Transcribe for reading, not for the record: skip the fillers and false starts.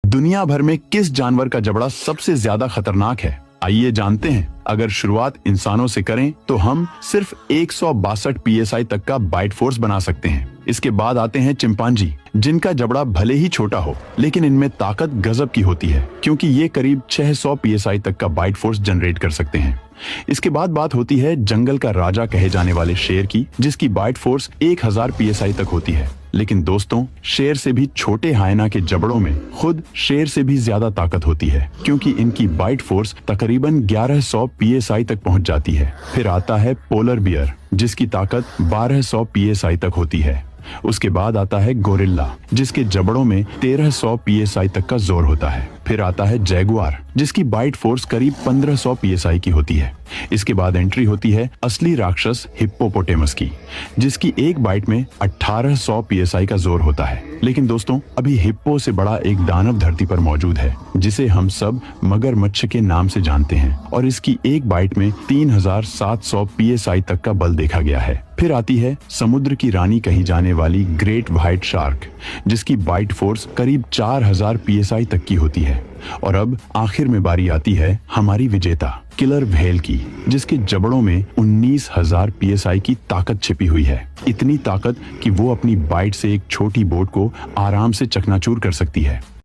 दुनिया भर में किस जानवर का जबड़ा सबसे ज्यादा खतरनाक है? आइए जानते हैं। अगर शुरुआत इंसानों से करें तो हम सिर्फ 162 psi तक का बाइट फोर्स बना सकते हैं। इसके बाद आते हैं चिंपांजी, जिनका जबड़ा भले ही छोटा हो लेकिन इनमें ताकत गजब की होती है, क्योंकि ये करीब 600 psi तक का बाइट फोर्स जनरेट कर सकते हैं। इसके बाद बात होती है जंगल का राजा कहे जाने वाले शेर की, जिसकी बाइट फोर्स 1000 psi तक होती है। लेकिन दोस्तों, शेर से भी छोटे हायना के जबड़ों में खुद शेर से भी ज्यादा ताकत होती है, क्योंकि इनकी बाइट फोर्स तकरीबन 1100 psi तक पहुंच जाती है। फिर आता है पोलर बियर, जिसकी ताकत 1200 psi तक होती है। उसके बाद आता है गोरिल्ला, जिसके जबड़ों में 1300 psi तक का जोर होता है। फिर आता है जैगुआर, जिसकी बाइट फोर्स करीब 1500 psi की होती है। इसके बाद एंट्री होती है असली राक्षस हिप्पोपोटेमस की, जिसकी एक बाइट में 1800 psi का जोर होता है। लेकिन दोस्तों, अभी हिप्पो से बड़ा एक दानव धरती पर मौजूद है, जिसे हम सब मगरमच्छ के नाम से जानते हैं, और इसकी एक बाइट में 3700 psi तक का बल देखा गया है। फिर आती है समुद्र की रानी कही जाने वाली ग्रेट व्हाइट शार्क, जिसकी बाइट फोर्स करीब 4000 psi तक की होती है। और अब आखिर में बारी आती है हमारी विजेता किलर व्हेल की, जिसके जबड़ों में 19000 psi की ताकत छिपी हुई है। इतनी ताकत कि वो अपनी बाइट से एक छोटी बोट को आराम से चकनाचूर कर सकती है।